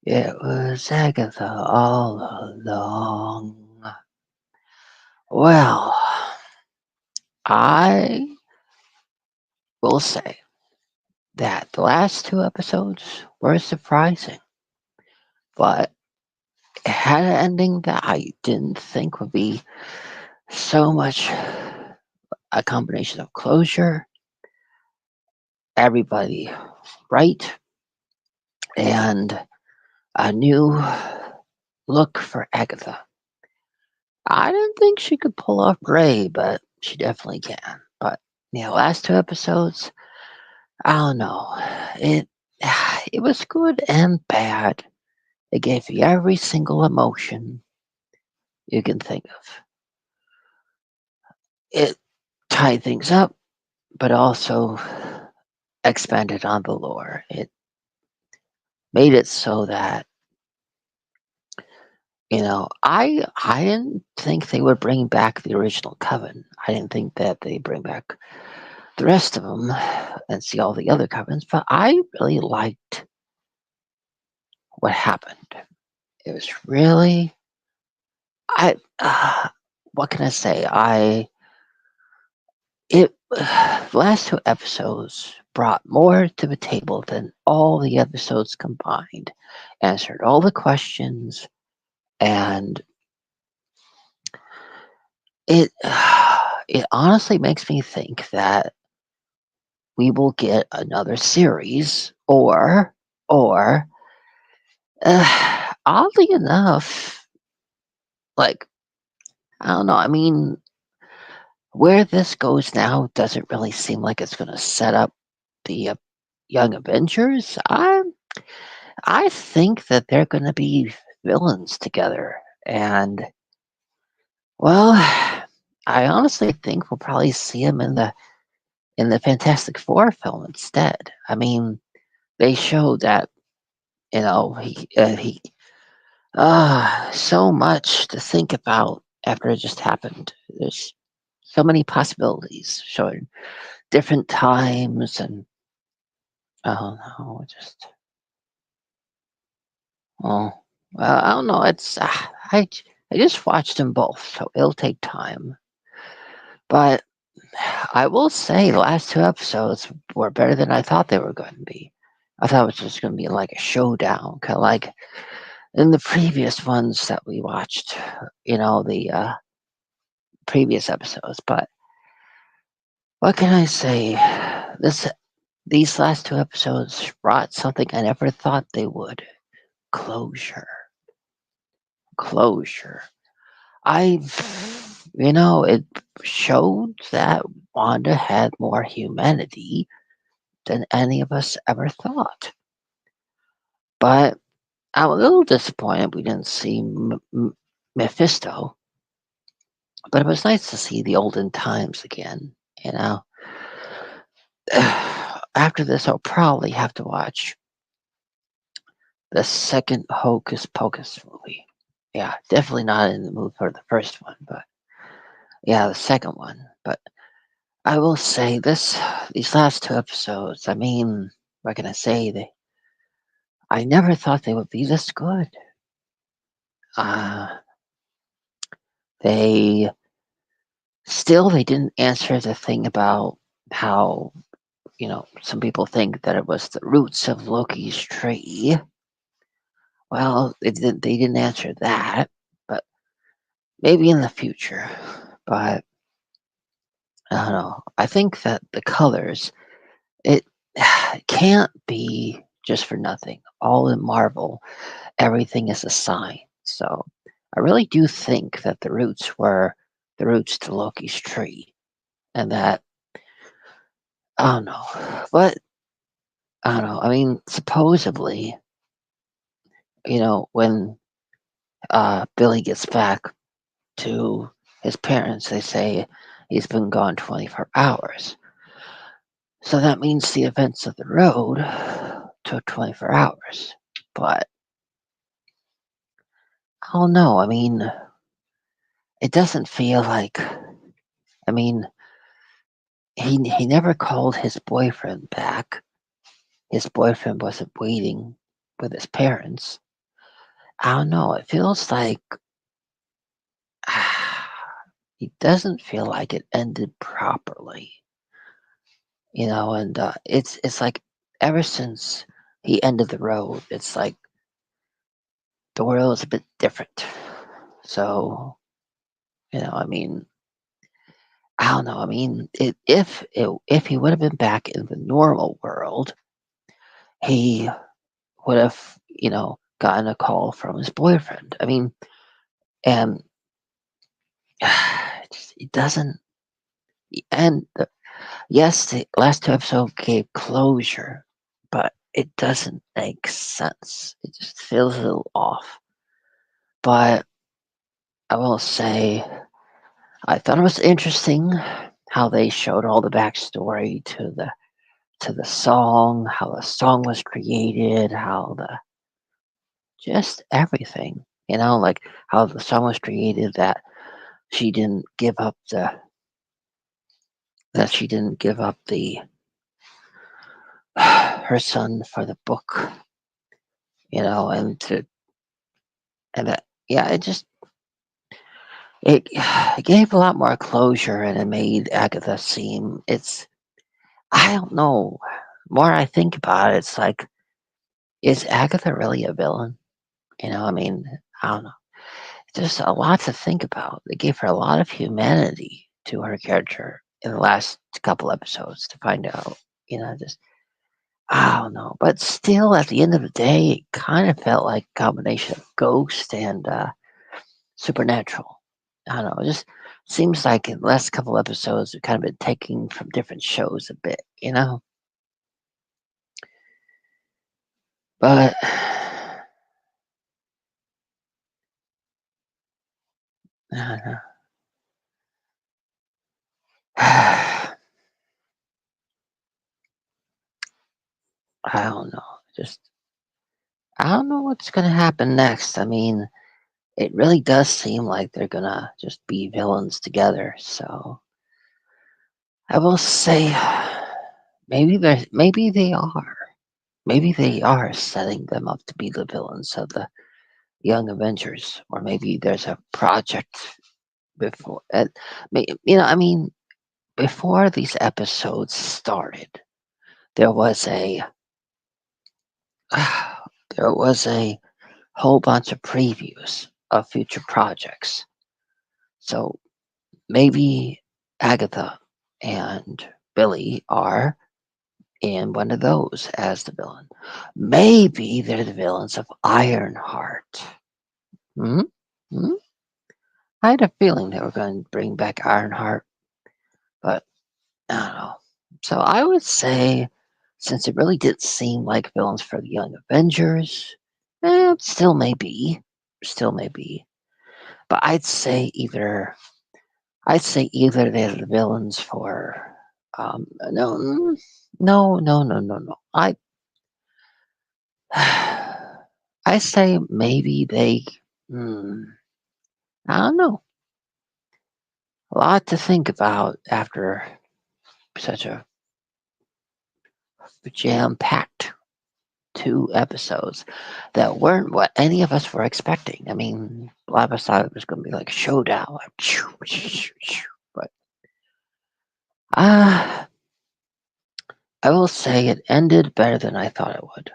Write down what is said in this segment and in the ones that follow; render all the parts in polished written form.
It was Agatha all along. Well, I will say that the last two episodes were surprising, but it had an ending that I didn't think would be so much a combination of closure, everybody right, and a new look for Agatha. I didn't think she could pull off Ray, but she definitely can. But yeah, last two episodes, I don't know. It it was good and bad. It gave you every single emotion you can think of. It tied things up, but also expanded on the lore. It made it so that I didn't think they would bring back the original Coven. I didn't think that they bring back the rest of them and see all the other covens. But I really liked what happened. It was really I. What can I say? The last two episodes brought more to the table than all the episodes combined. Answered all the questions, and it it honestly makes me think that we will get another series, or oddly enough, like I don't know. I mean, where this goes now doesn't really seem like it's going to set up the Young Avengers. I think that they're going to be villains together, and well, I honestly think we'll probably see them in the Fantastic Four film instead. I mean, they showed that he so much to think about after it just happened. There's so many possibilities showing different times and oh no, just oh well, I don't know. I just watched them both, so it'll take time. But I will say the last two episodes were better than I thought they were going to be. I thought it was just going to be like a showdown, kind of like in the previous ones that we watched. The previous episodes. But what can I say? This These last two episodes brought something I never thought they would. Closure. Closure. It showed that Wanda had more humanity than any of us ever thought. But I'm a little disappointed we didn't see Mephisto. But it was nice to see the olden times again. You know, after this, I'll probably have to watch the second Hocus Pocus movie. Yeah, definitely not in the mood for the first one, but yeah, the second one. But I will say these last two episodes. I mean, what can I say? I never thought they would be this good. Uh, they they didn't answer the thing about how some people think that it was the roots of Loki's tree. Well, they didn't answer that, but maybe in the future. But I don't know. I think that the colors, it can't be just for nothing. All in Marvel, everything is a sign. So I really do think that the roots were the roots to Loki's tree, and that I don't know, but I don't know. I mean, supposedly, when Billy gets back to his parents, they say he's been gone 24 hours. So that means the events of the road took 24 hours. But I don't know. I mean, it doesn't feel like. I mean, he never called his boyfriend back. His boyfriend wasn't waiting with his parents. I don't know. It feels like it doesn't feel like it ended properly, and it's like ever since he ended the road, it's like the world is a bit different. So, I mean, I don't know. I mean, if he would have been back in the normal world, he would have, gotten a call from his boyfriend. I mean, and it doesn't. And yes, the last two episodes gave closure, but it doesn't make sense. It just feels a little off. But I will say, I thought it was interesting how they showed all the backstory to the song, how the song was created, how the just everything. Like how the song was created, she didn't give up the that she didn't give up the her son for the book, and that yeah, it gave a lot more closure and it made Agatha seem I don't know. More I think about it, it's like, is Agatha really a villain? I mean, I don't know. There's a lot to think about. They gave her a lot of humanity to her character in the last couple episodes to find out, just I don't know. But still, at the end of the day, it kind of felt like a combination of ghost and supernatural. I don't know. It just seems like in the last couple episodes, we've kind of been taking from different shows a bit. But I don't know. I don't know. Just I don't know what's gonna happen next. I mean, it really does seem like they're gonna just be villains together. So I will say, maybe they are. Maybe they are setting them up to be the villains of the Young Avengers, or maybe there's a project before. I mean, before these episodes started, there was a there was a whole bunch of previews of future projects. So maybe Agatha and Billy are in one of those as the villain. Maybe they're the villains of Ironheart. Hmm? Hmm? I had a feeling they were going to bring back Ironheart, but I don't know. So I would say, since it really did seem like villains for the Young Avengers, still may be. But I'd say either they're the villains for, no, no. I say maybe hmm, I don't know. A lot to think about after such a jam-packed 2 episodes that weren't what any of us were expecting. I mean, a lot of us thought it was going to be like showdown, but uh, I will say it ended better than I thought it would.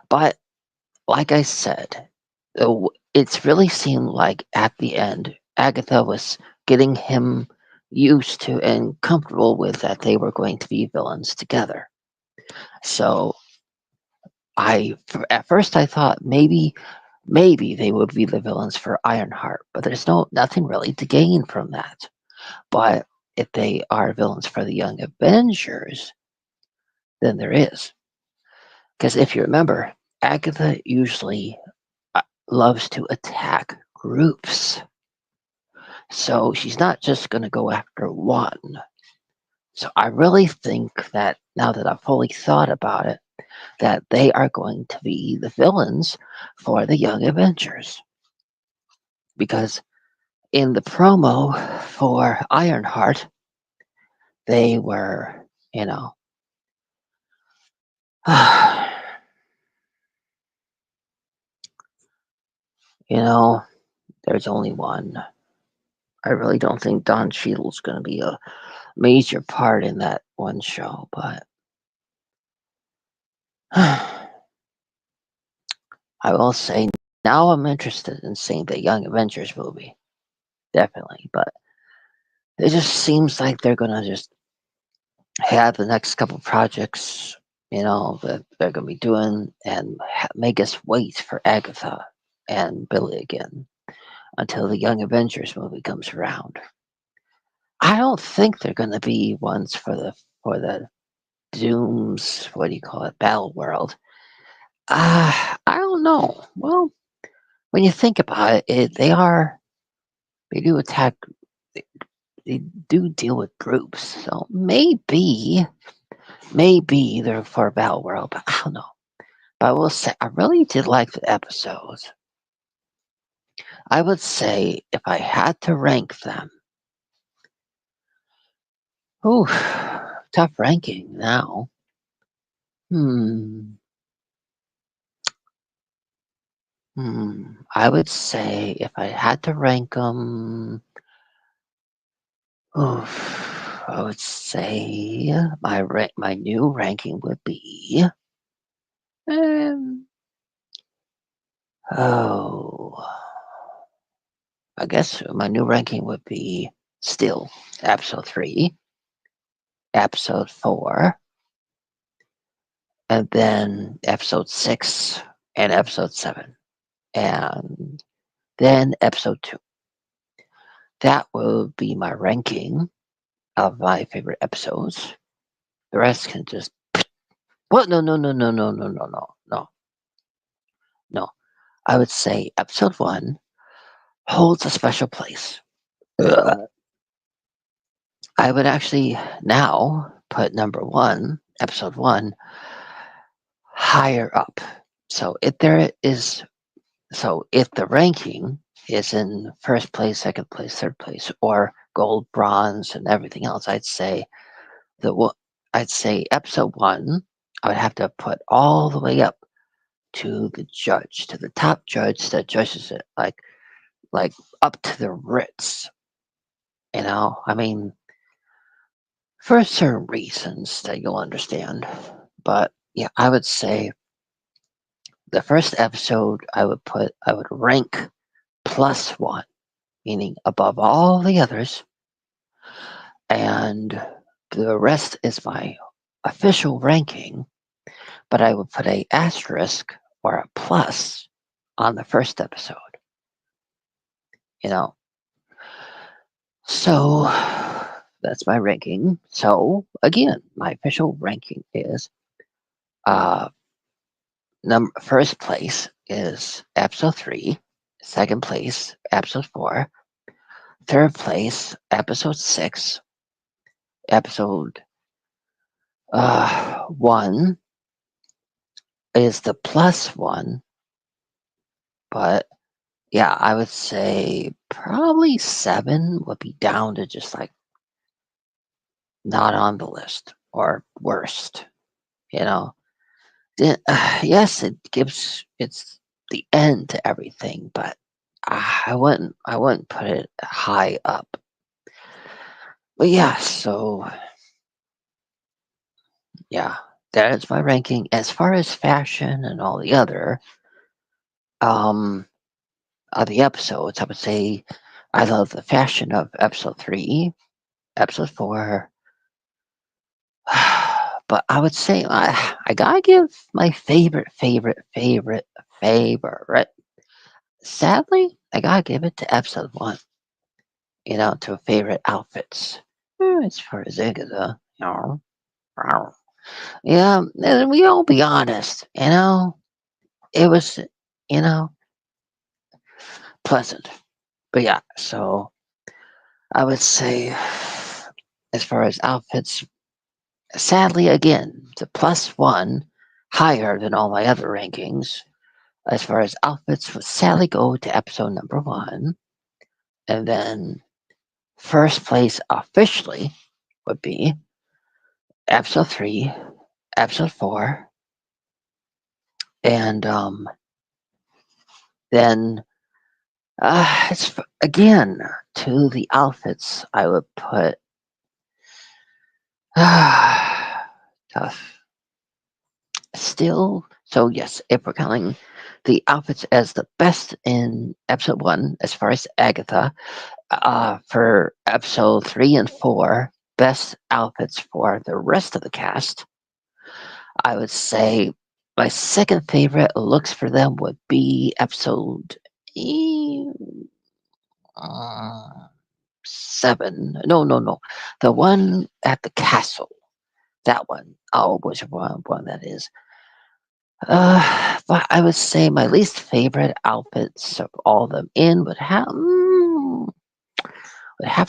But like I said, it's really seemed like at the end, Agatha was getting him used to and comfortable with that they were going to be villains together. So at first I thought maybe they would be the villains for Ironheart, but there's nothing really to gain from that. But if they are villains for the Young Avengers, then there is. Because if you remember, Agatha usually loves to attack groups. So she's not just going to go after one. So I really think that now that I've fully thought about it, that they are going to be the villains for the Young Avengers. Because in the promo for Ironheart, they were, you know, You know, there's only one. I really don't think Don Cheadle's going to be a major part in that one show, but I will say now I'm interested in seeing the Young Avengers movie. Definitely. But it just seems like they're going to just have the next couple projects, that they're going to be doing and make us wait for Agatha and Billy again until the Young Avengers movie comes around. I don't think they're going to be ones for the Doom's, what do you call it, Battle World. I don't know. Well, when you think about it, they do attack, they, they do deal with groups. So maybe they're for Battle World, but I don't know. But I will say, I really did like the episodes. I would say if I had to rank them, ooh, tough ranking now. Hmm, I would say if I had to rank them, I would say my new ranking would be, um, oh, I guess my new ranking would be still episode 3, episode 4, and then episode 6 and episode 7, and then episode 2. That will be my ranking of my favorite episodes. The rest can just what? No, no, no, no, no, no, no, no, no, no. I would say episode 1 holds a special place. Ugh. I would actually now put number 1, episode 1, higher up. So if the ranking is in first place, second place, third place, or gold, bronze, and everything else, the wo- I'd say episode 1. I would have to put all the way up to the judge, to the top judge that judges it, like up to the Ritz. I mean, for certain reasons that you'll understand. But yeah, I would say the first episode I would rank +1, meaning above all the others, and the rest is my official ranking, but I would put a asterisk or a plus on the first episode, you know. So that's my ranking. So again, my official ranking is uh first place is episode 3, second place episode 4, third place episode 6, episode 1 is the +1, but yeah, I would say probably 7 would be down to just like not on the list or worst, you know. Yes, it's the end to everything, but I wouldn't put it high up. But yeah, so yeah, that is my ranking. As far as fashion and all the um other episodes, I would say I love the fashion of episode 3, episode 4. But I would say I gotta give my favorite. Sadly, I gotta give it to episode 1. To favorite outfits. As far as Agatha, yeah, and we all be honest. It was, you know, pleasant. But yeah, so I would say, as far as outfits, sadly, again, the +1 higher than all my other rankings. As far as outfits, would sadly go to episode number 1. And then first place officially would be episode 3, episode 4, and then Again, to the outfits, I would put tough. Still, so yes, if we're counting the outfits as the best in episode one, as far as Agatha, for episode three and four, best outfits for the rest of the cast, I would say my second favorite looks for them would be episode eh, uh, seven. No, no, no. The one at the castle. That one. Oh, which one that is. But I would say my least favorite outfits of all of them in would have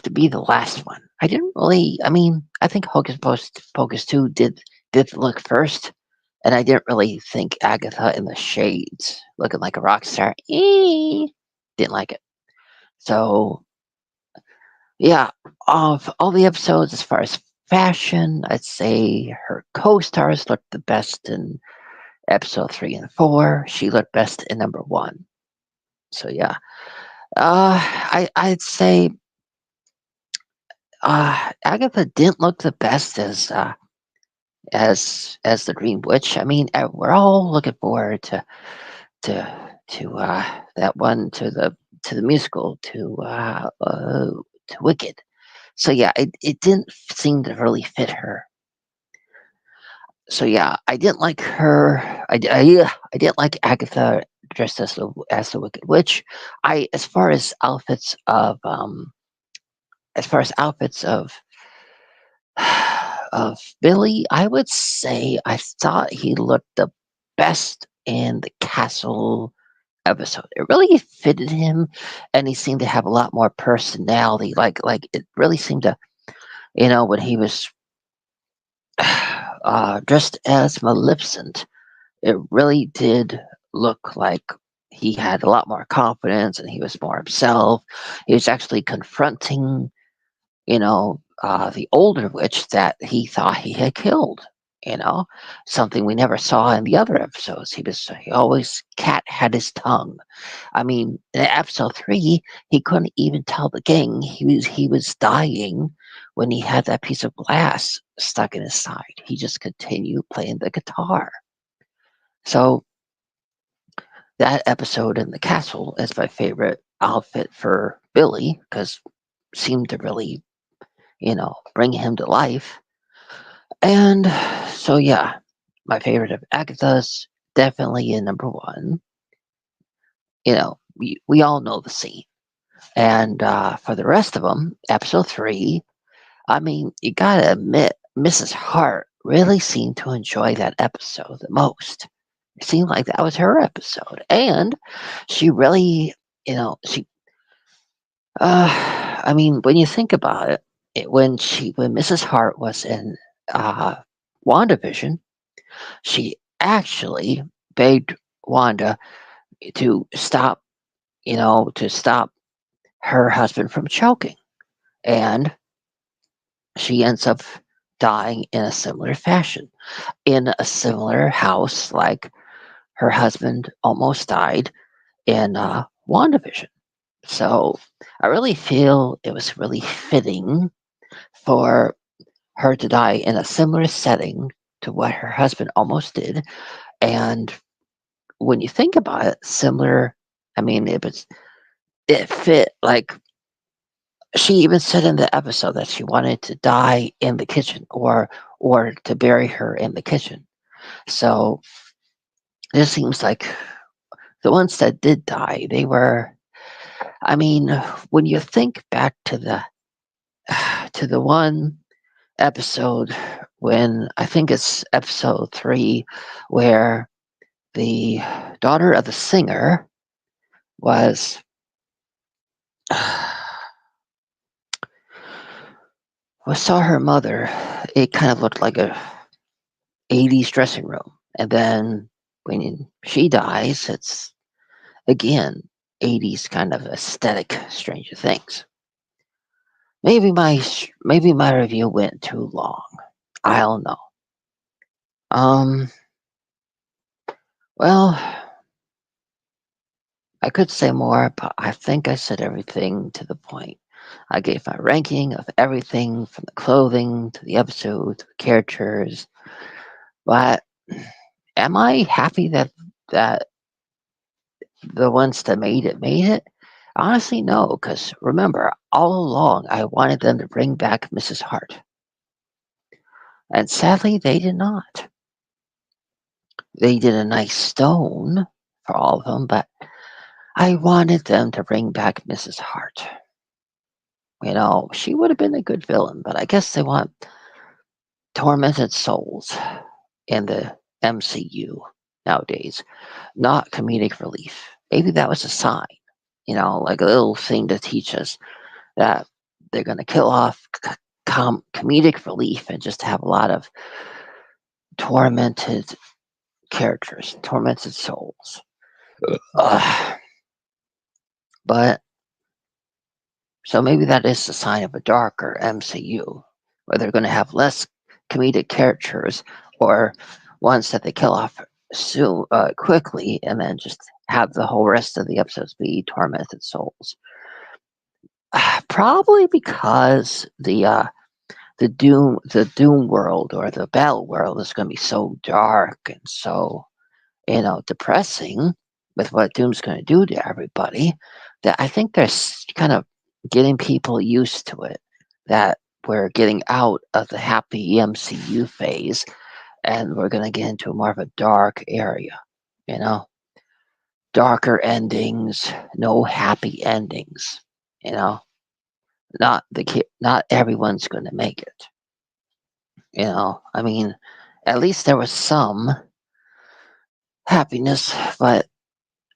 to be the last one. I didn't really. I mean, I think Pocus 2 did the look first, and I didn't really think Agatha in the shades looking like a rock star. Didn't like it. So yeah, of all the episodes, as far as fashion, I'd say her co-stars looked the best in episode three and four. She looked best in number one. So yeah, I'd say Agatha didn't look the best as the Green Witch. I mean, we're all looking forward to that one to the musical to Wicked. So yeah, it didn't seem to really fit her. So yeah, I didn't like her. I didn't like Agatha dressed as the Wicked Witch. I as far as outfits of Billy, I would say I thought he looked the best in the castle episode. It really fitted him, and he seemed to have a lot more personality. Like it really seemed to, when he was dressed as Maleficent, it really did look like he had a lot more confidence and he was more himself. He was actually confronting, the older witch that he thought he had killed. Something we never saw in the other episodes. He always cat had his tongue. I mean, in episode three, he couldn't even tell the gang he was dying when he had that piece of glass stuck in his side. He just continued playing the guitar. So that episode in the castle is my favorite outfit for Billy because seemed to really, bring him to life. And so yeah, my favorite of Agatha's definitely in number one. We all know the scene. And for the rest of them, episode three, I mean, you gotta admit, Mrs. Hart really seemed to enjoy that episode the most. It seemed like that was her episode. And she really, she, I mean, when you think about it, when Mrs. Hart was in uh, WandaVision, she actually begged Wanda to stop her husband from choking. And she ends up dying in a similar fashion, in a similar house like her husband almost died in WandaVision. So I really feel it was really fitting for her to die in a similar setting to what her husband almost did. And when you think about it, similar, I mean, it fit. Like, she even said in the episode that she wanted to die in the kitchen, or to bury her in the kitchen. So it seems like the ones that did die, they were. I mean, when you think back to the to the one episode when I think it's episode three, where the daughter of the singer was saw her mother. It kind of looked like a 80s dressing room, and then when she dies, it's again 80s kind of aesthetic. Stranger Things. Maybe my review went too long. I don't know. Um. Well, I could say more, but I think I said everything to the point. I gave my ranking of everything from the clothing to the episode to the characters. But am I happy that the ones that made it? Honestly, no, because remember, all along I wanted them to bring back Mrs. Hart, and sadly they did not. They did a nice stone for all of them, but I wanted them to bring back Mrs. Hart. She would have been a good villain, but I guess they want tormented souls in the MCU nowadays, not comedic relief. Maybe that was a sign, like a little thing to teach us that they're going to kill off comedic relief and just have a lot of tormented characters, tormented souls. Ugh. But so maybe that is the sign of a darker MCU, where they're going to have less comedic characters or ones that they kill off soon, quickly, and then just have the whole rest of the episodes be tormented souls. Probably because the Doom world or the Battle world is going to be so dark and so depressing with what Doom's going to do to everybody, that I think they're kind of getting people used to it. That we're getting out of the happy MCU phase and we're going to get into more of a dark area, you know, darker endings, no happy endings, you know, not everyone's going to make it, I mean, at least there was some happiness, but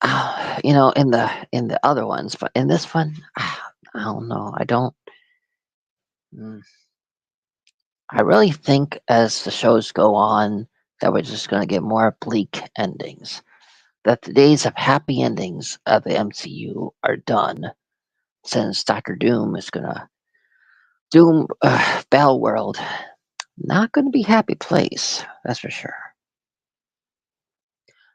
in the other ones, but in this one, I don't know. Mm, I really think as the shows go on that we're just going to get more bleak endings. That the days of happy endings of the MCU are done, since Doctor Doom is going to Doom Battle World. Not going to be a happy place, that's for sure.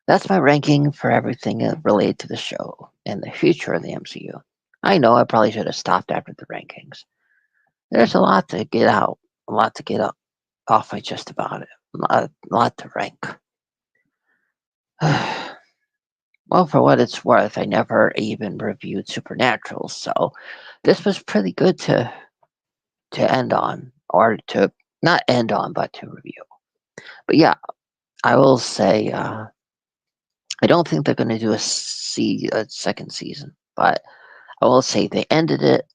That's my ranking for everything related to the show and the future of the MCU. I know I probably should have stopped after the rankings. There's a lot to get out, a lot to get up off my chest about it, a lot to rank. Well, for what it's worth, I never even reviewed Supernatural, so this was pretty good to end on, or to not end on, but to review. But yeah, I will say I don't think they're going to do a second season, but I will say they ended it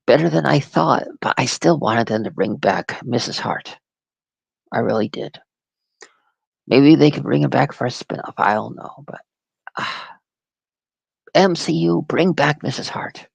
better than I thought. But I still wanted them to bring back Mrs. Hart. I really did. Maybe they could bring it back for a spinoff. I don't know, but MCU, bring back Mrs. Hart.